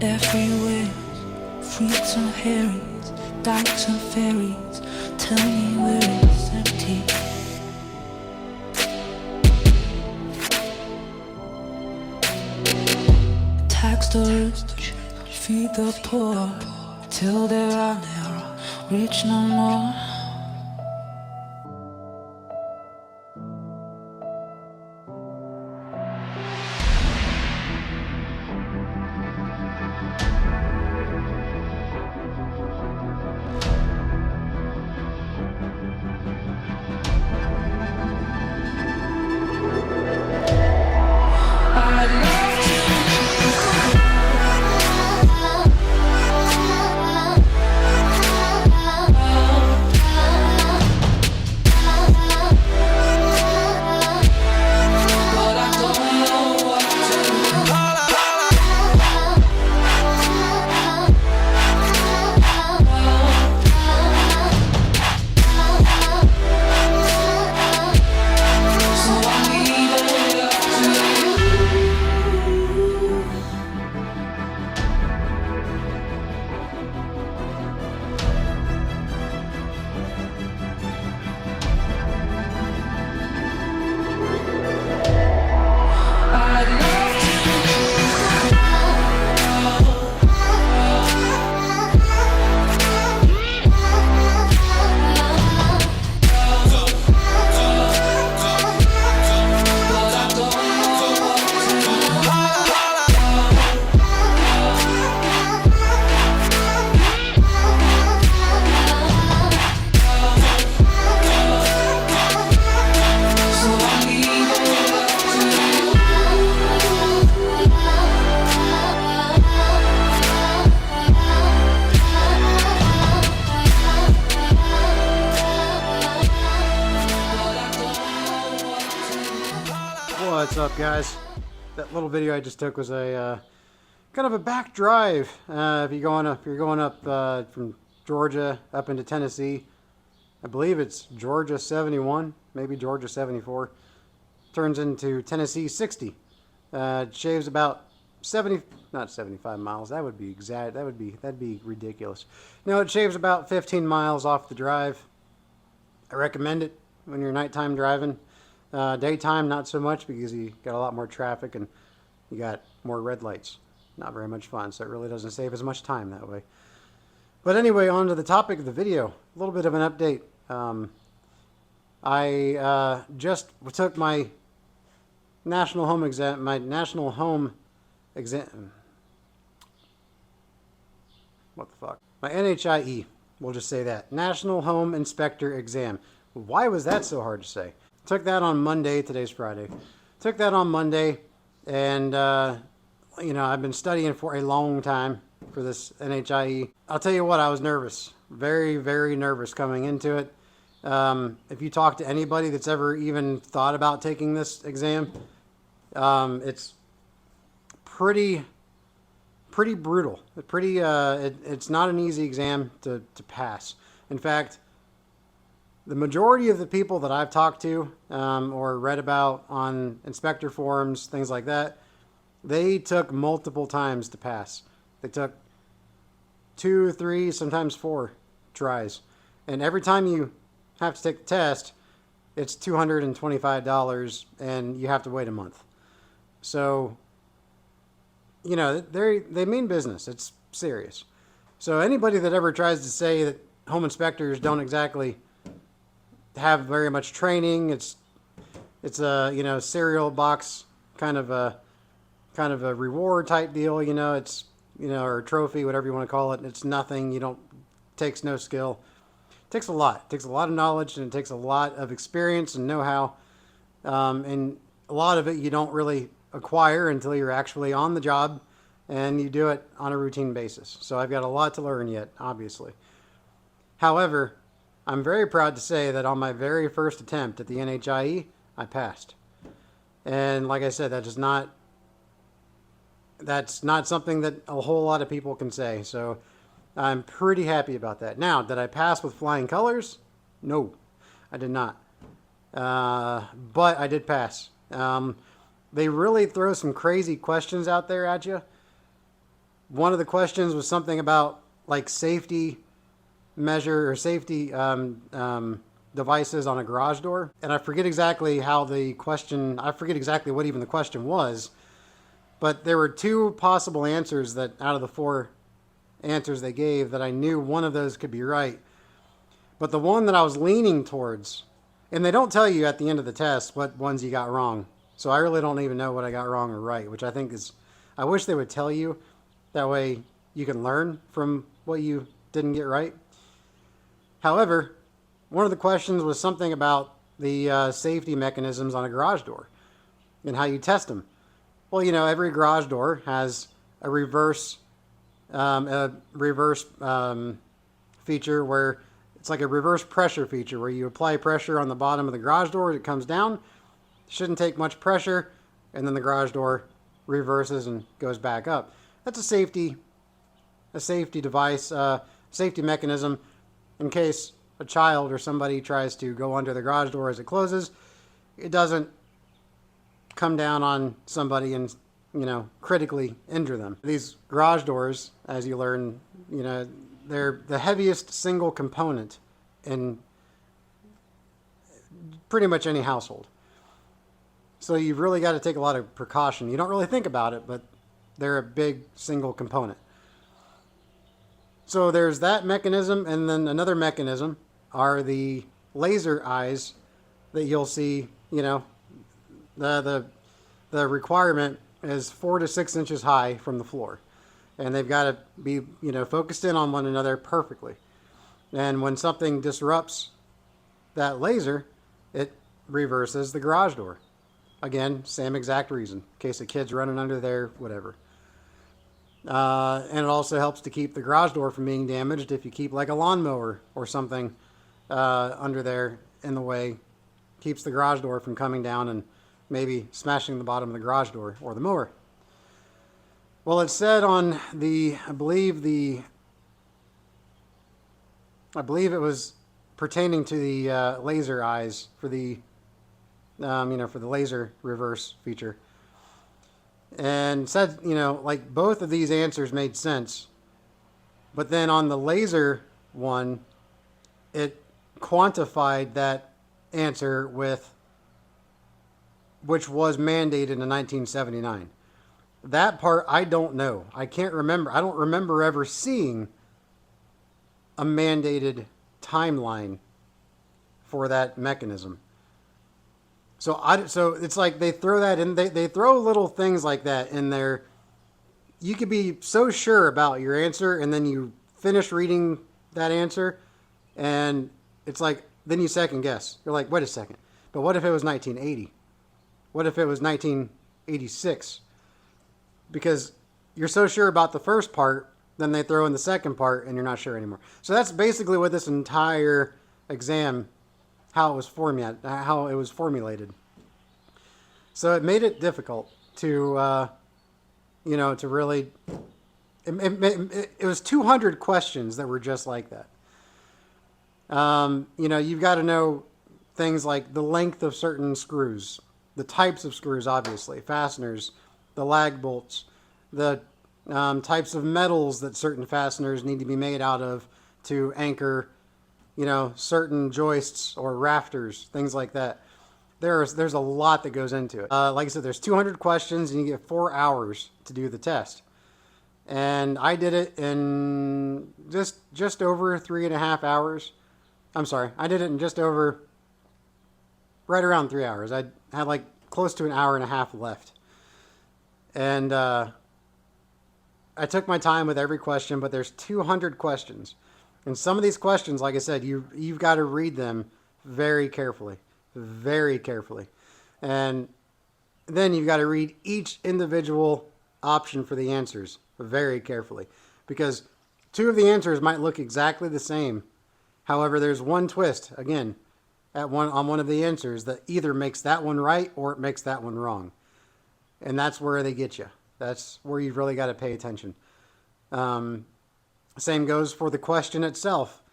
everywhere. Freaks and Harrys, dykes and fairies, tell me where it's empty. Tax the rich, feed the poor, till there are never rich no more. What's up, guys? That little video I just took was a kind of a back drive. If you're going up from Georgia up into Tennessee, I believe it's Georgia 71, maybe Georgia 74, turns into Tennessee 60. It shaves about 70, not 75 miles. That would be exact. That'd be ridiculous. No, it shaves about 15 miles off the drive. I recommend it when you're nighttime driving. Daytime, not so much, because you got a lot more traffic and you got more red lights. Not very much fun, so it really doesn't save as much time that way. But anyway, on to the topic of the video. A little bit of an update. I just took my national home exam. What the fuck? My NHIE. We'll just say that. National Home Inspector Exam. Why was that so hard to say? Took that on Monday. Today's Friday. Took that on Monday, and you know, I've been studying for a long time for this NHIE. I'll tell you what, I was nervous. Very, very nervous coming into it. If you talk to anybody that's ever even thought about taking this exam, it's pretty brutal. It's not an easy exam to pass. In fact, the majority of the people that I've talked to or read about on inspector forums, things like that, they took multiple times to pass. They took 2, 3, sometimes 4 tries. And every time you have to take the test, it's $225 and you have to wait a month. So, you know, they mean business. It's serious. So anybody that ever tries to say that home inspectors don't exactly have very much training, it's a, you know, cereal box kind of a reward type deal, you know, it's, you know, or a trophy, whatever you want to call it. It's nothing. Takes no skill. It takes a lot. It takes a lot of knowledge, and it takes a lot of experience and know-how. And a lot of it you don't really acquire until you're actually on the job and you do it on a routine basis. So I've got a lot to learn yet, obviously. However, I'm very proud to say that on my very first attempt at the NHIE, I passed. And like I said, that's not something that a whole lot of people can say. So I'm pretty happy about that. Now, did I pass with flying colors? No, I did not. But I did pass. They really throw some crazy questions out there at you. One of the questions was something about like safety measure or safety devices on a garage door. And I forget exactly I forget exactly what even the question was, but there were two possible answers that out of the four answers they gave that I knew one of those could be right. But the one that I was leaning towards, and they don't tell you at the end of the test what ones you got wrong. So I really don't even know what I got wrong or right, which I think is, I wish they would tell you. That way you can learn from what you didn't get right. However, one of the questions was something about the safety mechanisms on a garage door and how you test them. Well, every garage door has a reverse feature where it's like a reverse pressure feature where you apply pressure on the bottom of the garage door. It comes down. Shouldn't take much pressure, and then the garage door reverses and goes back up. That's a safety device, safety mechanism in case a child or somebody tries to go under the garage door as it closes. It doesn't come down on somebody and critically injure them. These garage doors, as you learn, they're the heaviest single component in pretty much any household. So you've really got to take a lot of precaution. You don't really think about it, but they're a big single component. So there's that mechanism, and then another mechanism are the laser eyes that you'll see. The requirement is 4 to 6 inches high from the floor, and they've got to be focused in on one another perfectly. And when something disrupts that laser, it reverses the garage door. Again, same exact reason, in case a kid's running under there, whatever. And it also helps to keep the garage door from being damaged if you keep like a lawnmower or something under there in the way. Keeps the garage door from coming down and maybe smashing the bottom of the garage door or the mower. Well, it said on I believe it was pertaining to the laser eyes for the for the laser reverse feature. And said, like both of these answers made sense. But then on the laser one, it quantified that answer with which was mandated in 1979. That part I don't know. I can't remember. I don't remember ever seeing a mandated timeline for that mechanism. So it's like they throw that in. They throw little things like that in there. You could be so sure about your answer, and then you finish reading that answer, and it's like then you second guess. You're like, wait a second, but what if it was 1980? What if it was 1986? Because you're so sure about the first part, then they throw in the second part, and you're not sure anymore. So that's basically what this entire exam, how it was formulated. So it made it difficult to, to really. It was 200 questions that were just like that. You've got to know things like the length of certain screws, the types of screws, obviously, fasteners, the lag bolts, the types of metals that certain fasteners need to be made out of to anchor, certain joists or rafters, things like that. There's a lot that goes into it. Like I said, there's 200 questions and you get 4 hours to do the test. And I did it in just over 3.5 hours. I'm sorry, I did it in right around 3 hours. I had like close to an hour and a half left. And I took my time with every question, but there's 200 questions. And some of these questions, like I said, you've got to read them very carefully. Very carefully. And then you've got to read each individual option for the answers very carefully. Because 2 of the answers might look exactly the same. However, there's one twist, again, on one of the answers that either makes that one right or it makes that one wrong. And that's where they get you. That's where you've really got to pay attention. Same goes for the question itself.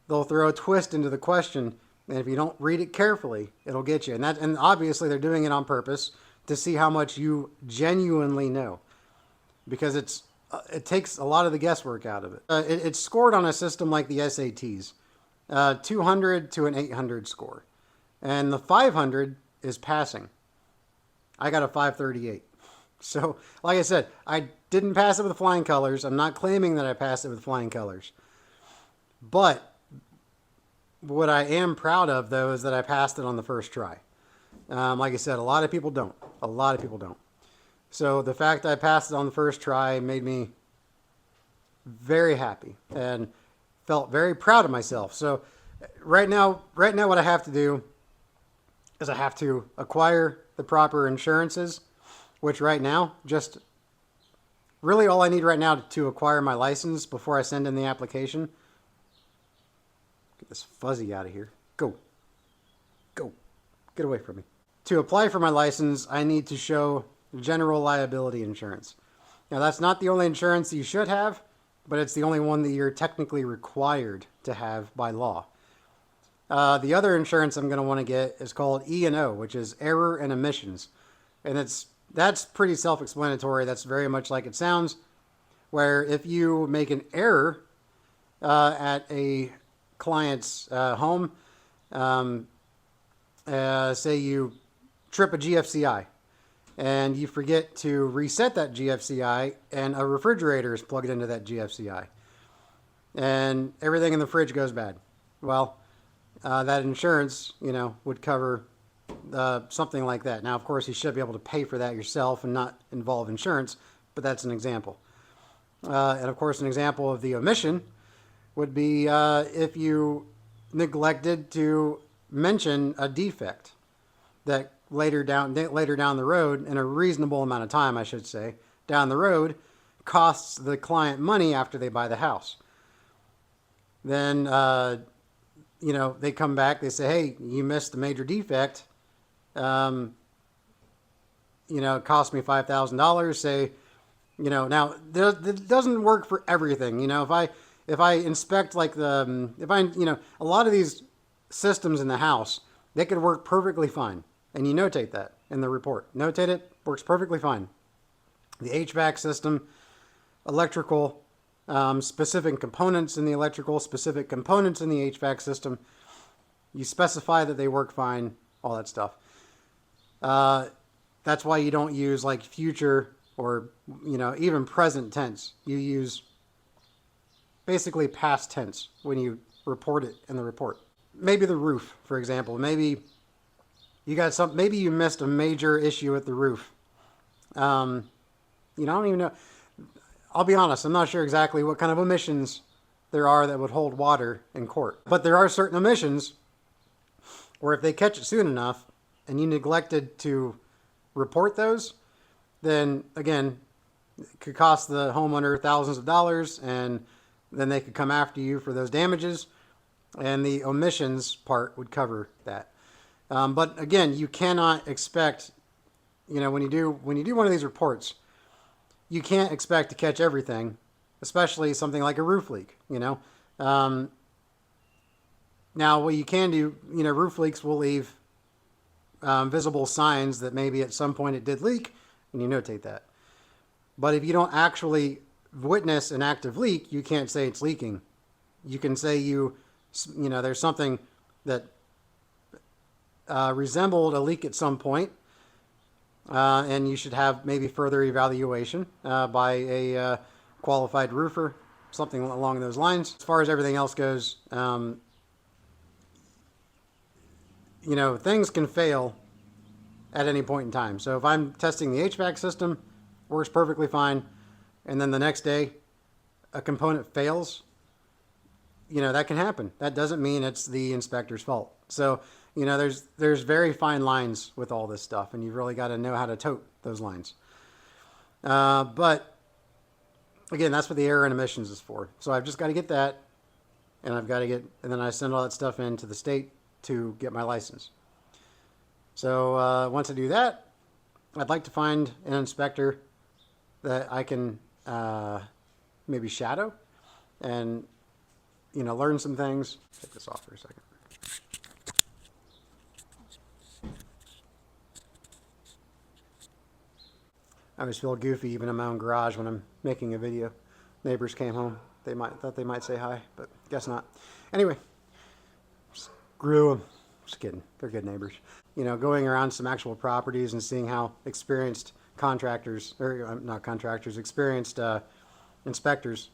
They'll throw a twist into the question, and if you don't read it carefully, it'll get you. And obviously they're doing it on purpose to see how much you genuinely know. Because it's it takes a lot of the guesswork out of it. It's scored on a system like the SATs, 200 to an 800 score. And the 500 is passing. I got a 538. So, like I said, I didn't pass it with flying colors. I'm not claiming that I passed it with flying colors. But what I am proud of, though, is that I passed it on the first try. Like I said, a lot of people don't. A lot of people don't. So the fact I passed it on the first try made me very happy and felt very proud of myself. So right now what I have to do is I have to acquire the proper insurances, which right now, just really all I need right now to acquire my license before I send in the application. Get this fuzzy out of here. Go. Go. Get away from me. To apply for my license, I need to show general liability insurance. Now, that's not the only insurance you should have, but it's the only one that you're technically required to have by law. The other insurance I'm going to want to get is called E&O, which is error and omissions. And that's pretty self-explanatory. That's very much like it sounds, where if you make an error at a client's home, say you trip a GFCI and you forget to reset that GFCI and a refrigerator is plugged into that GFCI and everything in the fridge goes bad. Well, that insurance, would cover something like that. Now, of course, you should be able to pay for that yourself and not involve insurance, but that's an example. And of course, an example of the omission would be if you neglected to mention a defect that later down the road, in a reasonable amount of time, I should say, down the road, costs the client money after they buy the house. Then, they come back, they say, hey, you missed a major defect. It cost me $5,000. Say, now it doesn't work for everything. If I inspect a lot of these systems in the house, they could work perfectly fine. And you notate that in the report. Notate it, works perfectly fine. The HVAC system, electrical, specific components in the electrical, specific components in the HVAC system. You specify that they work fine, all that stuff. That's why you don't use like future or, even present tense. You use basically past tense when you report it in the report. Maybe the roof, for example. Maybe you missed a major issue with the roof. I don't even know. I'll be honest, I'm not sure exactly what kind of omissions there are that would hold water in court. But there are certain omissions where if they catch it soon enough and you neglected to report those, then again, it could cost the homeowner thousands of dollars, and then they could come after you for those damages, and the omissions part would cover that. But again, you cannot expect, when you do one of these reports, you can't expect to catch everything, especially something like a roof leak. Now what you can do, roof leaks will leave visible signs that maybe at some point it did leak, and you notate that. But if you don't actually witness an active leak, you can't say it's leaking. You can say there's something that resembled a leak at some point, and you should have maybe further evaluation by a qualified roofer, something along those lines. As far as everything else goes, things can fail at any point in time. So if I'm testing the HVAC system, works perfectly fine, and then the next day a component fails, that can happen. That doesn't mean it's the inspector's fault. So, there's very fine lines with all this stuff, and you've really got to know how to tote those lines. But again, that's what the error and omissions is for. So I've just got to get that, and and then I send all that stuff in to the state to get my license. So once I do that, I'd like to find an inspector that I can maybe shadow and learn some things. Take this off for a second. I always feel goofy even in my own garage when I'm making a video. Neighbors came home. Thought they might say hi, but guess not. Anyway, screw them. Just kidding. They're good neighbors. You know, going around some actual properties and seeing how experienced contractors, or not contractors, experienced inspectors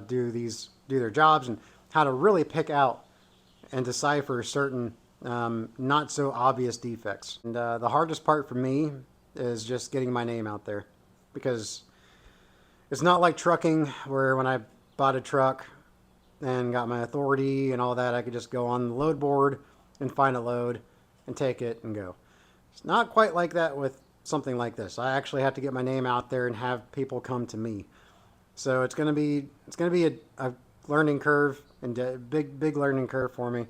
do their jobs, and how to really pick out and decipher certain not so obvious defects. And the hardest part for me is just getting my name out there, because it's not like trucking where when I bought a truck and got my authority and all that, I could just go on the load board and find a load and take it and go. It's not quite like that with something like this. I actually have to get my name out there and have people come to me. So it's going to be a learning curve, and a big learning curve for me.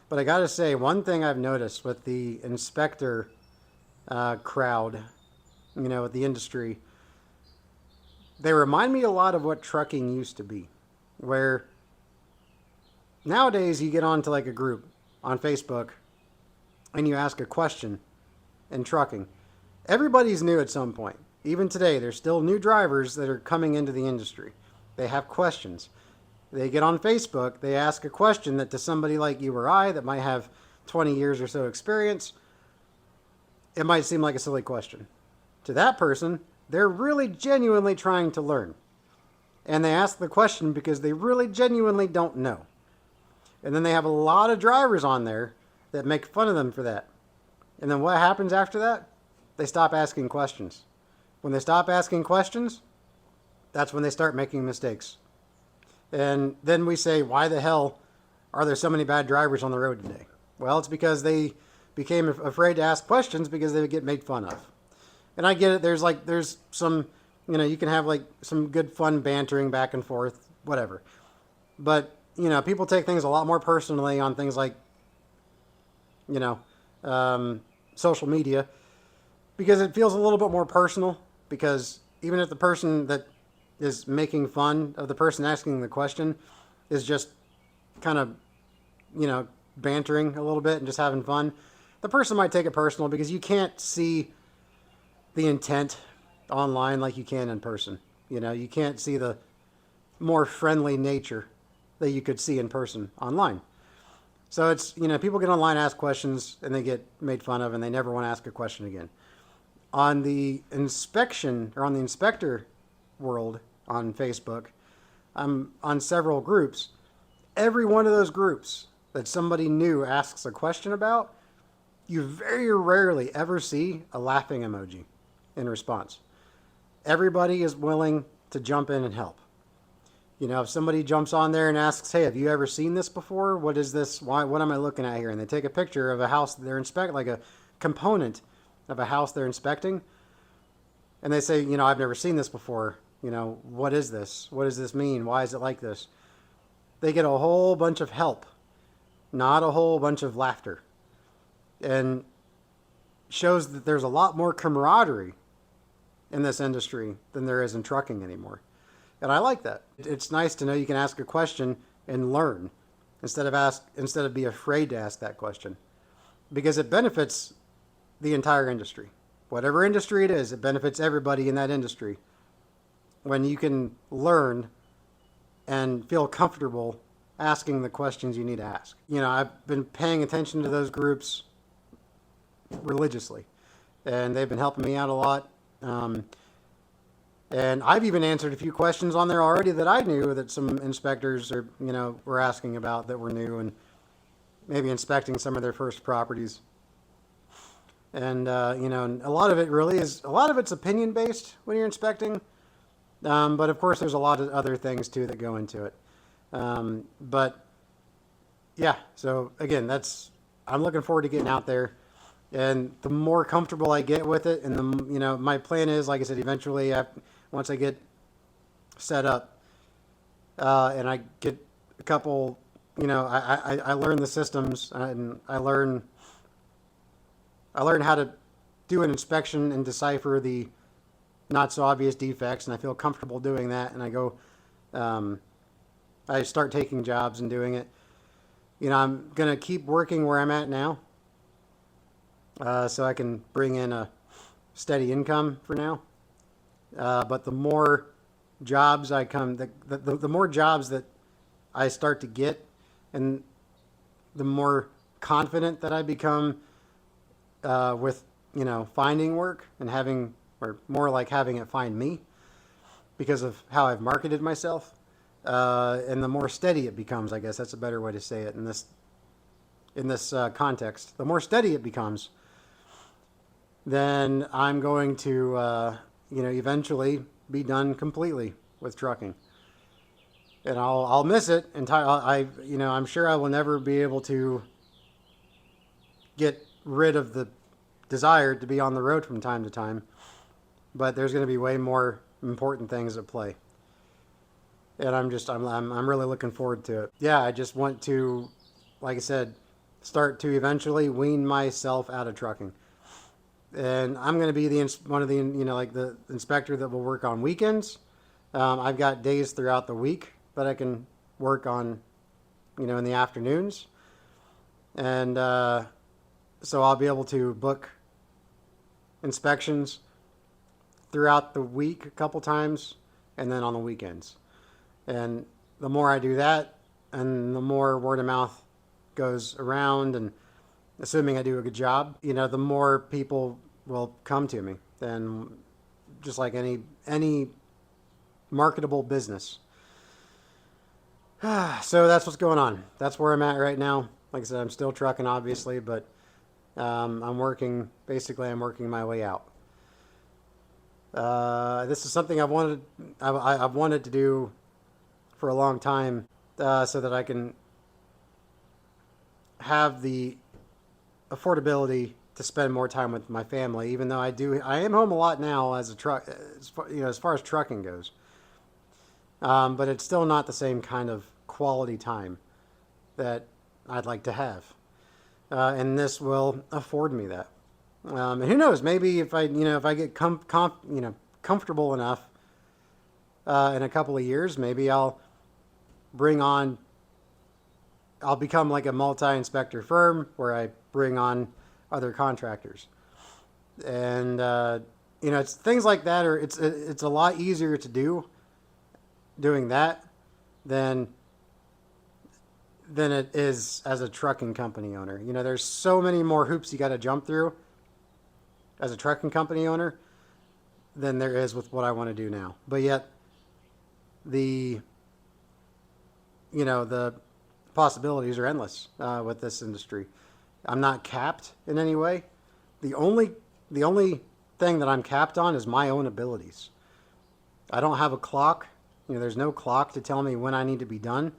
But I got to say, one thing I've noticed with the inspector crowd, you know, with the industry, they remind me a lot of what trucking used to be, where nowadays you get onto like a group on Facebook and you ask a question in trucking. Everybody's new at some point. Even today, there's still new drivers that are coming into the industry. They have questions. They get on Facebook, they ask a question that to somebody like you or I that might have 20 years or so experience, it might seem like a silly question. To that person, they're really genuinely trying to learn. And they ask the question because they really genuinely don't know. And then they have a lot of drivers on there that make fun of them for that. And then what happens after that? They stop asking questions. When they stop asking questions, that's when they start making mistakes. And then we say, why the hell are there so many bad drivers on the road today? Well, it's because they became afraid to ask questions because they would get made fun of. And I get it. There's some, you know, you can have like some good fun bantering back and forth, whatever. But, you know, people take things a lot more personally on things like, you know, social media, because it feels a little bit more personal, because even if the person that is making fun of the person asking the question is just kind of, you know, bantering a little bit and just having fun, the person might take it personal because you can't see the intent online like you can in person. You know, you can't see the more friendly nature that you could see in person online. So it's, you know, people get online, ask questions, and they get made fun of, and they never want to ask a question again. On the inspection, or on the inspector world on Facebook, I'm on several groups. Every one of those groups that somebody new asks a question about, you very rarely ever see a laughing emoji in response. Everybody is willing to jump in and help. You know, if somebody jumps on there and asks, hey, have you ever seen this before? What is this? What am I looking at here? And they take a picture of a house that they're inspecting, like a component of a house they're inspecting. And they say, you know, I've never seen this before. You know, what is this? What does this mean? Why is it like this? They get a whole bunch of help, not a whole bunch of laughter. And shows that there's a lot more camaraderie in this industry than there is in trucking anymore. And I like that. It's nice to know you can ask a question and learn instead of be afraid to ask that question, because it benefits the entire industry. Whatever industry it is, it benefits everybody in that industry when you can learn and feel comfortable asking the questions you need to ask. You know, I've been paying attention to those groups religiously, and they've been helping me out a lot. And I've even answered a few questions on there already that I knew that some inspectors are, you know, were asking about that were new and maybe inspecting some of their first properties. And, you know, a lot of it's opinion based when you're inspecting. But of course there's a lot of other things too that go into it. But yeah, so again, I'm looking forward to getting out there. And the more comfortable I get with it, and the, you know, my plan is, like I said, eventually, once I get set up, and I get a couple, you know, I learn the systems, and I learn how to do an inspection and decipher the not so obvious defects, and I feel comfortable doing that, and I go, I start taking jobs and doing it. You know, I'm gonna keep working where I'm at now. So I can bring in a steady income for now. But the more jobs the more jobs that I start to get, and the more confident that I become with finding work and having, or more like having it find me, because of how I've marketed myself, and the more steady it becomes. I guess that's a better way to say it in this context. The more steady it becomes, then I'm going to eventually be done completely with trucking, and I'll miss it entirely. I'm sure I will never be able to get rid of the desire to be on the road from time to time, but there's going to be way more important things at play, and I'm really looking forward to it. Yeah, I just want to, like I said, start to eventually wean myself out of trucking, and I'm going to be one of the like the inspector that will work on weekends. I've got days throughout the week that I can work on, in the afternoons, and so I'll be able to book inspections throughout the week a couple times, and then on the weekends. And the more I do that, and the more word of mouth goes around, and assuming I do a good job, the more people will come to me. And just like any marketable business. So that's what's going on. That's where I'm at right now. Like I said, I'm still trucking, obviously, but I'm working my way out. This is something I've wanted to do for a long time, so that I can have the affordability to spend more time with my family. Even though I am home a lot now as as far as trucking goes, but it's still not the same kind of quality time that I'd like to have, and this will afford me that. And who knows? Maybe if I get comfortable enough in a couple of years, maybe I'll become like a multi-inspector firm where I bring on other contractors, and it's things like that. Or it's a lot easier to doing that than it is as a trucking company owner. There's so many more hoops you got to jump through as a trucking company owner than there is with what I want to do now. But yet the possibilities are endless with this industry. I'm not capped in any way. The only thing that I'm capped on is my own abilities. I don't have a clock. There's no clock to tell me when I need to be done.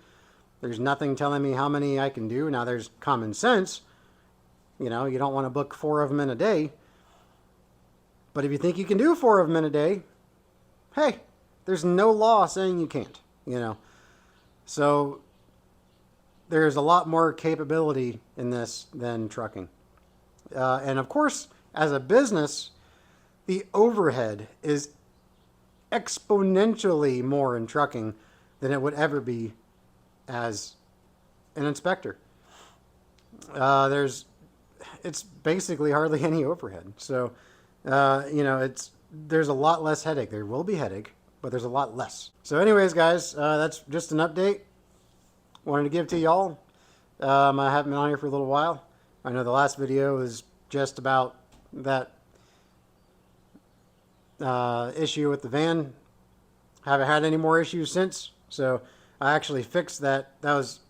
There's nothing telling me how many I can do. Now, there's common sense. You don't want to book 4 of them in a day. But if you think you can do 4 of them in a day, hey, there's no law saying you can't. So there's a lot more capability in this than trucking. And of course, as a business, the overhead is exponentially more in trucking than it would ever be as an inspector. It's basically hardly any overhead. So, there's a lot less headache. There will be headache, but there's a lot less. So anyways, guys, that's just an update. Wanted to give to y'all. I haven't been on here for a little while. I know the last video was just about that issue with the van. Haven't had any more issues since. So I actually fixed that.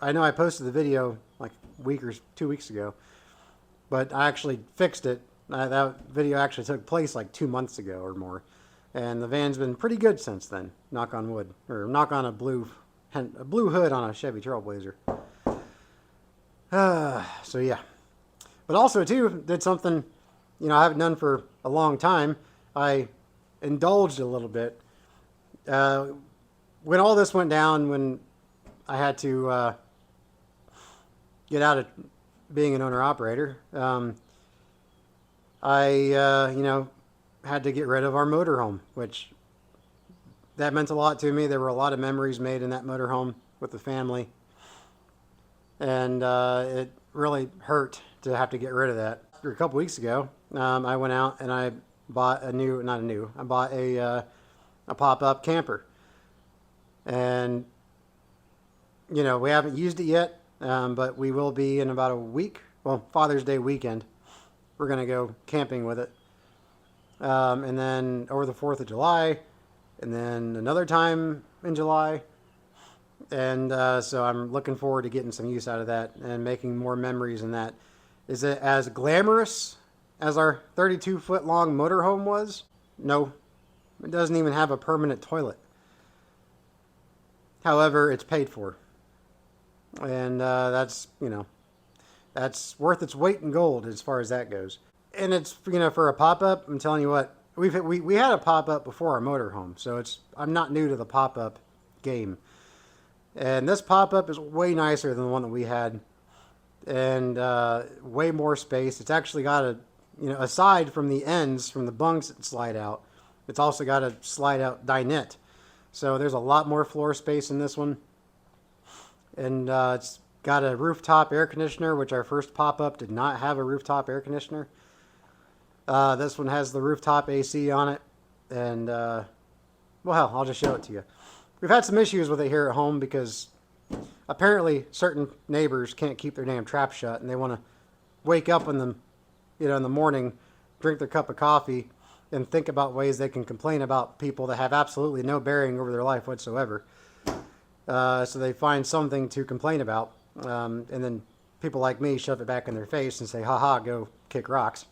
I know I posted the video like a week or 2 weeks ago, but I actually fixed it. That video actually took place like 2 months ago or more. And the van's been pretty good since then. Knock on wood. Or knock on a blue hood on a Chevy Trailblazer. So yeah. But also too, did something, I haven't done for a long time. I indulged a little bit. When all this went down, when I had to get out of being an owner-operator, I had to get rid of our motorhome, which that meant a lot to me. There were a lot of memories made in that motorhome with the family, and it really hurt to have to get rid of that. A couple weeks ago, I went out and I bought I bought a a pop-up camper. And, you know, we haven't used it yet, but we will be in about a week. Well, Father's Day weekend. We're going to go camping with it. And then over the 4th of July, and then another time in July. And so I'm looking forward to getting some use out of that and making more memories in that. Is it as glamorous as our 32-foot long motorhome was? No. It doesn't even have a permanent toilet. However, it's paid for. And that's, you know, that's worth its weight in gold as far as that goes. And it's, you know, for a pop-up, I'm telling you what, we had a pop-up before our motorhome, so I'm not new to the pop-up game. And this pop-up is way nicer than the one that we had, and way more space. It's actually got a, you know, aside from the ends, from the bunks that slide out, it's also got a slide-out dinette. So there's a lot more floor space in this one. And it's got a rooftop air conditioner, which our first pop-up did not have a rooftop air conditioner. This one has the rooftop AC on it. And, well, hell, I'll just show it to you. We've had some issues with it here at home because apparently certain neighbors can't keep their damn trap shut, and they want to wake up in the, you know, in the morning, drink their cup of coffee, and think about ways they can complain about people that have absolutely no bearing over their life whatsoever. So they find something to complain about, and then people like me shove it back in their face and say, "Ha, go kick rocks."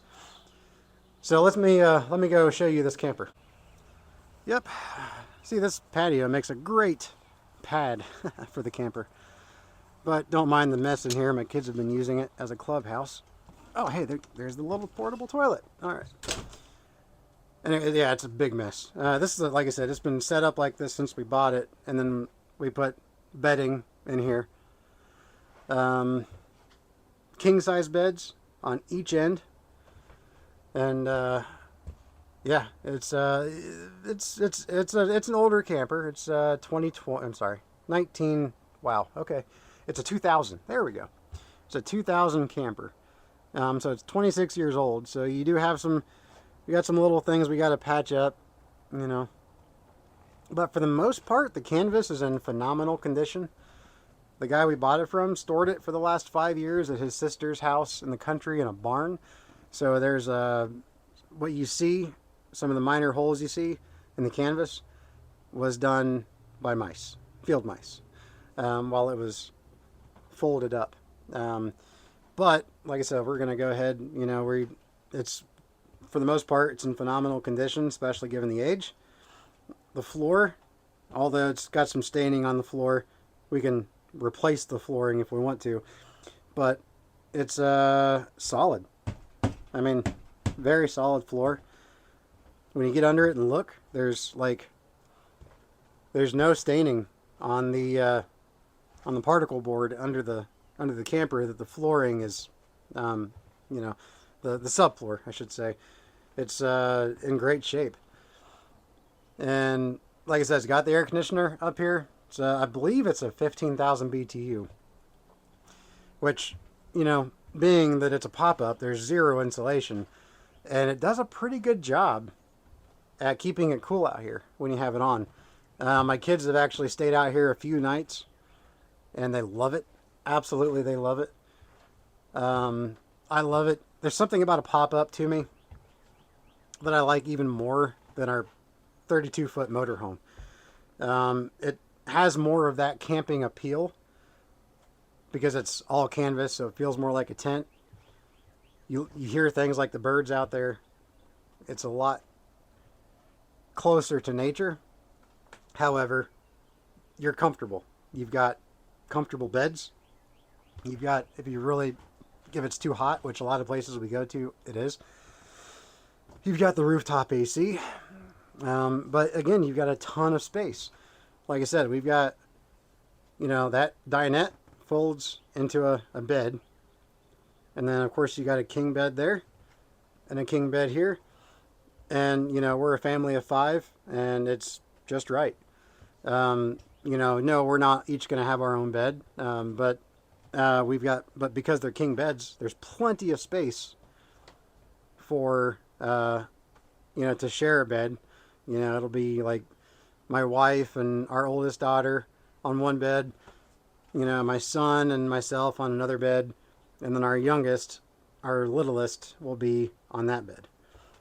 So let me go show you this camper. Yep, see, this patio makes a great pad for the camper, but don't mind the mess in here. My kids have been using it as a clubhouse. Oh, hey, there's the little portable toilet. All right. And yeah, it's a big mess. This is, like I said, it's been set up like this since we bought it, and then we put bedding in here. King size beds on each end, and yeah, it's an older camper. It's 2020. I'm sorry, 19. Wow. Okay, it's a 2000. There we go. It's a 2000 camper. So it's 26 years old. So you do have some. We got some little things we got to patch up, you know. But for the most part, the canvas is in phenomenal condition. The guy we bought it from stored it for the last 5 years at his sister's house in the country in a barn. So there's what you see, some of the minor holes you see in the canvas was done by mice, field mice, while it was folded up. But like I said, we're going to go ahead, you know, it's, for the most part, it's in phenomenal condition, especially given the age. The floor, although it's got some staining on the floor, we can replace the flooring if we want to. But it's solid. I mean, very solid floor. When you get under it and look, there's no staining on the particle board under the camper. That the flooring is, you know, the subfloor, I should say. It's in great shape. And like I said, it's got the air conditioner up here. So I believe it's a 15,000 BTU, which, you know, being that it's a pop-up, there's zero insulation, and it does a pretty good job at keeping it cool out here when you have it on. My kids have actually stayed out here a few nights, and they love it. Absolutely, they love it. I love it. There's something about a pop-up to me that I like even more than our 32-foot motorhome. It has more of that camping appeal because it's all canvas, so it feels more like a tent. You hear things like the birds out there. It's a lot closer to nature. However, you're comfortable. You've got comfortable beds. You've got, if it's too hot, which a lot of places we go to, it is. You've got the rooftop AC. But again, you've got a ton of space. Like I said, we've got, you know, that dinette folds into a bed. And then, of course, you got a king bed there and a king bed here. And, you know, we're a family of 5, and it's just right. You know, no, we're not each going to have our own bed. But because they're king beds, there's plenty of space for, you know, to share a bed. You know, it'll be like my wife and our oldest daughter on one bed, you know, my son and myself on another bed, and then our youngest, our littlest, will be on that bed.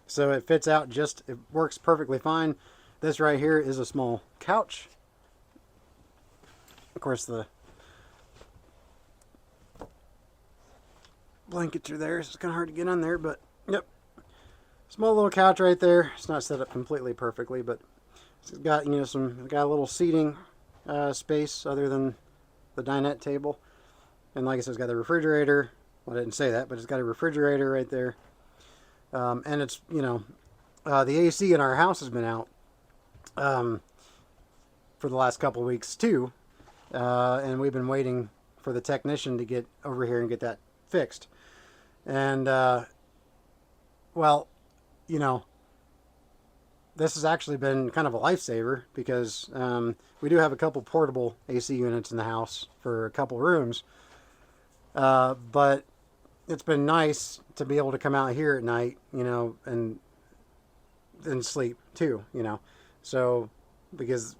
So it fits out it works perfectly fine. This right here is a small couch. Of course, the blankets are there, so it's kind of hard to get on there, but yep. Small little couch right there. It's not set up completely perfectly, but it's got, you know, got a little seating space other than the dinette table. And like I said, it's got the refrigerator. Well, I didn't say that, but it's got a refrigerator right there. And it's, you know, the AC in our house has been out for the last couple of weeks too. And we've been waiting for the technician to get over here and get that fixed. And, well, you know, this has actually been kind of a lifesaver because we do have a couple portable AC units in the house for a couple rooms. But it's been nice to be able to come out here at night, you know, and sleep too, you know. So, because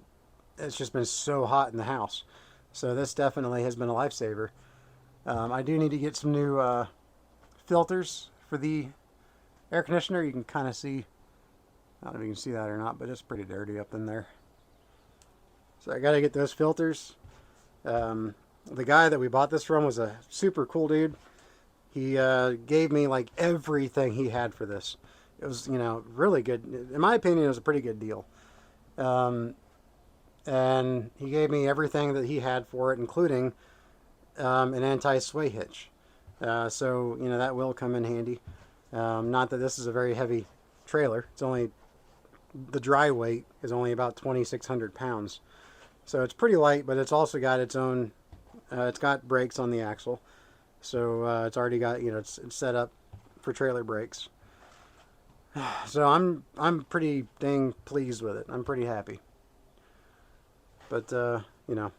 it's just been so hot in the house. So this definitely has been a lifesaver. I do need to get some new filters for the air conditioner. You can kind of see, I don't know if you can see that or not, but it's pretty dirty up in there. So I got to get those filters. The guy that we bought this from was a super cool dude. He gave me like everything he had for this. It was, you know, really good. In my opinion, it was a pretty good deal. And he gave me everything that he had for it, including an anti-sway hitch. So, you know, that will come in handy. Not that this is a very heavy trailer. It's only, the dry weight is only about 2,600 pounds. So it's pretty light, but it's also got its own, it's got brakes on the axle. So it's already got, you know, it's set up for trailer brakes. So I'm pretty dang pleased with it. I'm pretty happy. But you know,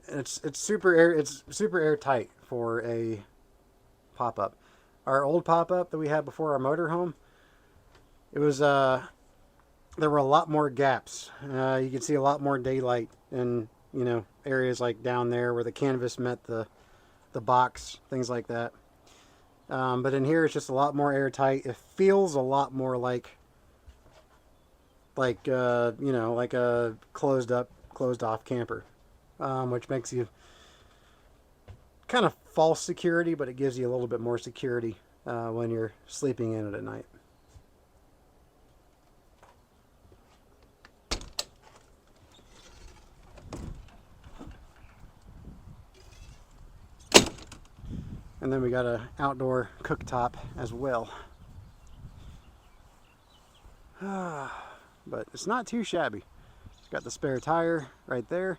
it's super airtight for a pop-up. Our old pop-up that we had before our motorhome, it was there were a lot more gaps. You could see a lot more daylight in, you know, areas like down there where the canvas met the box, things like that. But in here, it's just a lot more airtight. It feels a lot more like you know, like a closed off camper, which makes you kind of false security, but it gives you a little bit more security when you're sleeping in it at night. And then we got an outdoor cooktop as well. But it's not too shabby. It's got the spare tire right there.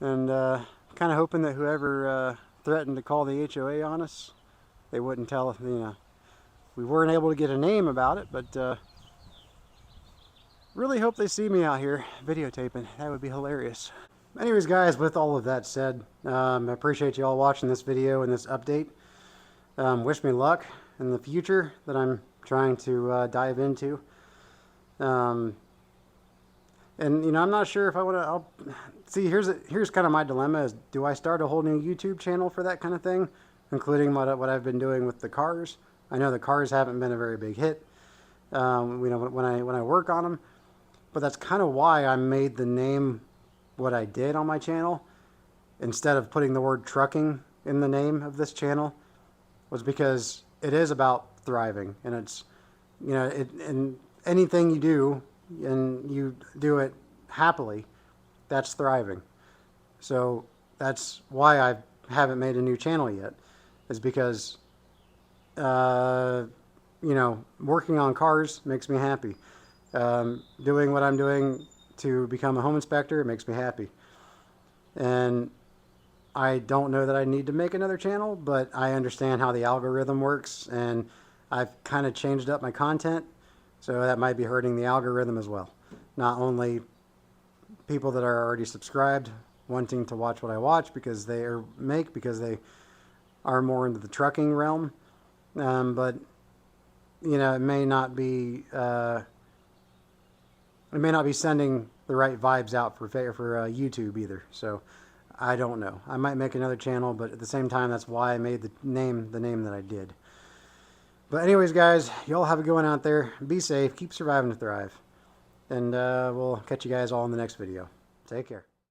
And kind of hoping that whoever threatened to call the HOA on us, they wouldn't tell, you know. We weren't able to get a name about it, but really hope they see me out here videotaping. That would be hilarious. Anyways, guys, with all of that said, I appreciate you all watching this video and this update. Wish me luck in the future that I'm trying to dive into. And you know, I'm not sure if I want to. See, here's kind of my dilemma: is do I start a whole new YouTube channel for that kind of thing, including what I've been doing with the cars? I know the cars haven't been a very big hit. You know, when I work on them, but that's kind of why I made the name what I did on my channel, instead of putting the word trucking in the name of this channel, was because it is about thriving, and it's, you know, and anything you do and you do it happily, that's thriving. So that's why I haven't made a new channel yet, is because you know, working on cars makes me happy. Doing what I'm doing to become a home inspector, it makes me happy. And I don't know that I need to make another channel, but I understand how the algorithm works, and I've kind of changed up my content, so that might be hurting the algorithm as well. Not only people that are already subscribed wanting to watch what I watch because they are more into the trucking realm, but you know, it may not be It may not be sending the right vibes out for YouTube either. So I don't know. I might make another channel, but at the same time, that's why I made the name that I did. But anyways, guys, y'all have a good one out there. Be safe. Keep surviving to thrive. And we'll catch you guys all in the next video. Take care.